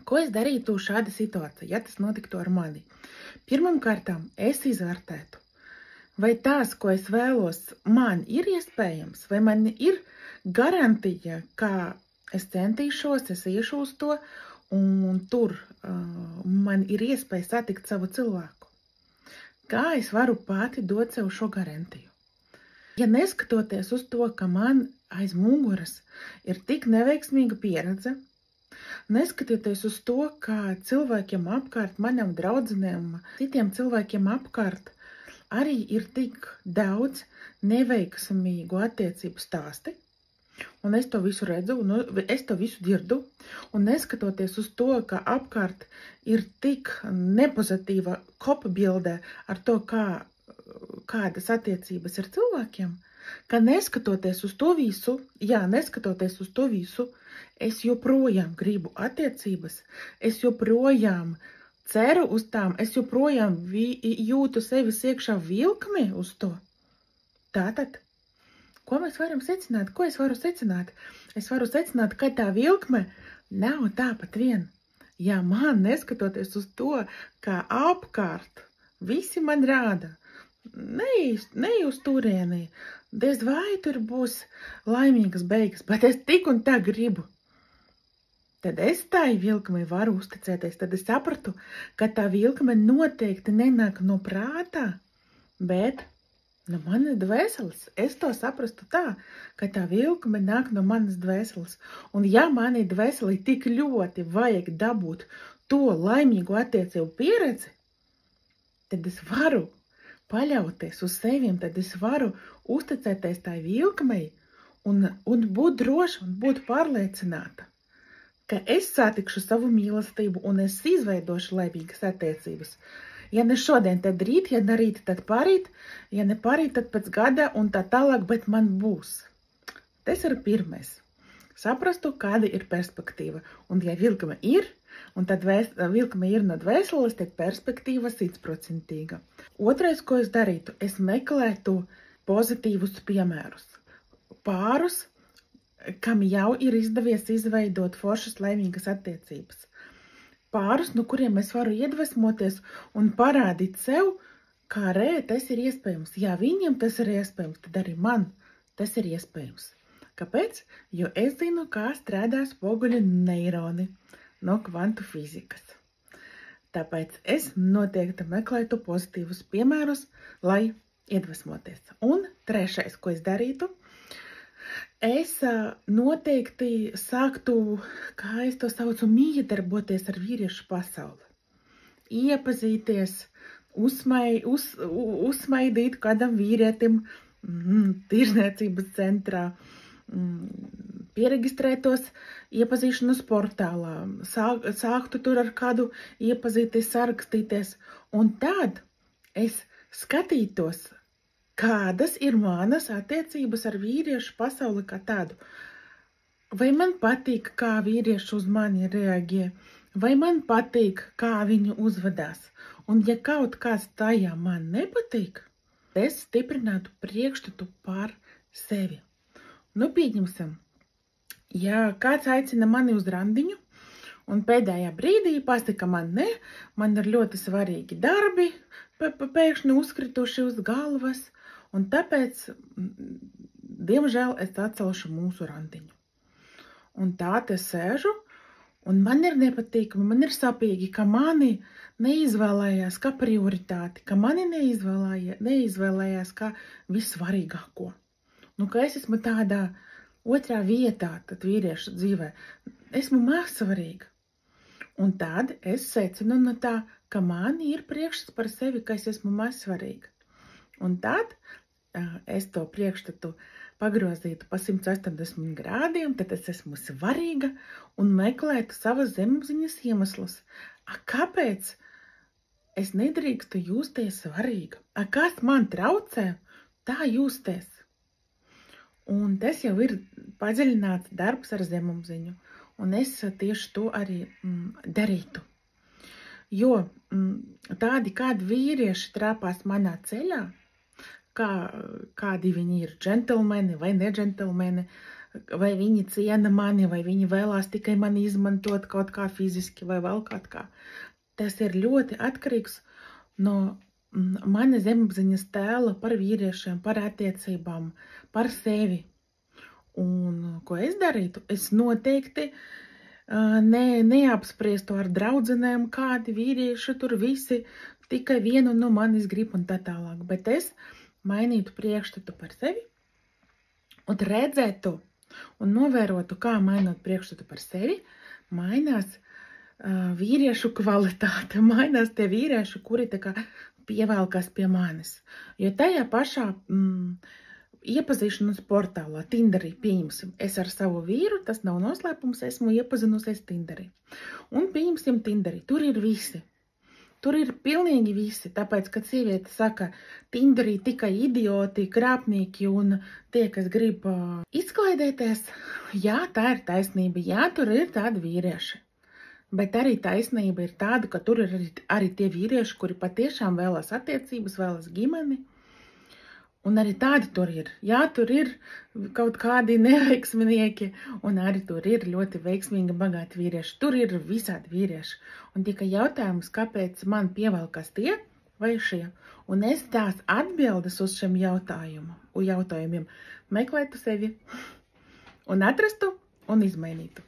Ko es darītu šāda situācija, ja tas notiktu ar mani? Pirmkārtām, es izvērtētu, vai tās, ko es vēlos, man ir iespējams, vai man ir garantija, ka es centīšos, es iešu uz to, un tur man ir iespēja satikt savu cilvēku. Kā es varu pati dot sev šo garantiju? Ja neskatoties uz to, ka man aiz muguras ir tik neveiksmīga pieredze, neskatoties uz to, ka cilvēkiem apkārt, manam draudzenēm, citiem cilvēkiem apkārt arī ir tik daudz neveiksmīgu attiecību stāsti, un es to visu redzu, un es to visu dzirdu, un neskatoties uz to, ka apkārt ir tik nepozitīva kopbilde ar to, kādas attiecības ir cilvēkiem, ka neskatoties uz to visu, es joprojām gribu attiecības, es joprojām ceru uz tām, es joprojām jūtu sevis iekšā vilkmi uz to. Tātad, ko mēs varam secināt? Ko es varu secināt? Es varu secināt, ka tā vilkme nav tāpat vien. Ja man, neskatoties uz to, kā apkārt visi man rāda, ne uz turieni, diez vai tur būs laimīgas beigas, bet es tik un tā gribu. Tad es tai vilkmei varu uzticēties, tad es sapratu, ka tā vilkme noteikti nenāk no prātā, bet no manas dvēseles. Es to saprastu tā, ka tā vilkme nāk no manas dvēseles. Un ja manai dvēselei tik ļoti vajag dabūt to laimīgu attiecību pieredzi, tad es varu paļauties uz seviem, tad es varu uzticēties tai vilkmei un būt droša un būt pārliecināta, ka es satikšu savu mīlestību un es izveidošu laimīgas attiecības. Ja ne šodien, tad rīt, ja ne rīt, tad parīt, ja ne parīt, tad pēc gada un tā tālāk, bet man būs. Tas ir pirmais. Saprastu, kāda ir perspektīva. Un ja vilkme ir, un tad vilkme ir no dvēseles, tad perspektīva 100%. Otrais, ko es darītu, es meklētu pozitīvus piemērus. Pārus, kam jau ir izdevies izveidot foršas laimīgas attiecības. Pārus, no kuriem es varu iedvesmoties un parādīt sev, kā tas ir iespējams. Ja viņiem tas ir iespējams, tad arī man tas ir iespējams. Kāpēc? Jo es zinu, kā strādā spoguļu neironi no kvantu fizikas. Tāpēc es noteikti meklētu pozitīvus piemērus, lai iedvesmoties. Un trešais, ko es darītu, es noteikti sāktu, kā es to saucu, miedarboties ar vīriešu pasauli. Iepazīties, uzsmaidīt kādam vīrietim tirzniecības centrā, pieregistrētos iepazīšanas portālā, sāktu tur ar kādu iepazīties, sarakstīties, un tad es skatītos, kādas ir manas attiecības ar vīriešu pasauli kā tādu. Vai man patīk, kā vīrieši uz mani reaģē, vai man patīk, kā viņi uzvedās. Un ja kaut kas tajā man nepatīk, es stiprinātu priekšstatu par sevi. Nu, pieņemsim, ja kāds aicina mani uz randiņu, un pēdējā brīdī pasaka man ne, man ir ļoti svarīgi darbi, pēkšņi uzkrituši uz galvas, un tāpēc, diemžēl, es atcelšu mūsu randiņu. Un tā te sēžu, un man ir nepatīkami, man ir sapīgi, ka mani neizvēlējās kā prioritāti, ka mani neizvēlējās kā vissvarīgāko. Nu, ka es esmu tādā otrā vietā, tad vīriešu dzīvē, esmu mazsvarīga. Un tad es secinu no tā, ka man ir priekšstats par sevi, ka es esmu mazsvarīga. Un tad es to priekšstatu pagrozītu pa 180 grādiem, tad es esmu svarīga un meklētu savas zemapziņas iemeslus. Kāpēc es nedrīkstu justies svarīga? Kas man traucē tā justies? Un tas jau ir padziļināts darbs ar zemapziņu, un es tieši to arī darītu. Jo tādi kādi vīrieši trāpās manā ceļā, kādi viņi ir džentelmeni vai nedžentelmeni, vai viņi ciena mani, vai viņi vēlās tikai mani izmantot kaut kā fiziski vai vēl kaut kā. Tas ir ļoti atkarīgs no mana zemapziņas tēla par vīriešiem, par attiecībām, par sevi. Un ko es darītu? Es noteikti neapspriestu ar draudzenēm, kādi vīrieši tur visi tikai vienu no manis grib un tā tālāk. Bet es mainītu priekšstatu par sevi un redzētu un novērotu, kā mainot priekšstatu par sevi, mainās vīriešu kvalitāte, mainās tie vīrieši, kuri tā kā pievelkas pie manis. Jo tajā pašā iepazīšanās portālā, Tinderī, pieņemsim, es ar savu vīru, tas nav noslēpums, esmu iepazinusies Tinderī. Un pieņemsim Tinderī, tur ir visi. Tur ir pilnīgi visi, tāpēc, kad sieviete saka, Tinderī tikai idioti, krāpnieki un tie, kas grib izklaidēties, jā, tā ir taisnība, jā, tur ir tādi vīrieši. Bet arī taisnība ir tāda, ka tur ir arī tie vīrieši, kuri patiešām vēlas attiecības, vēlas ģimeni. Un arī tādi tur ir. Jā, tur ir kaut kādi neveiksminieki, un arī tur ir ļoti veiksmīgi bagāti vīrieši. Tur ir visādi vīrieši. Un tikai jautājums, kāpēc man pievelkas tie vai šie. Un es tās atbildes uz šiem jautājumiem meklētu sevi un atrastu un izmainītu.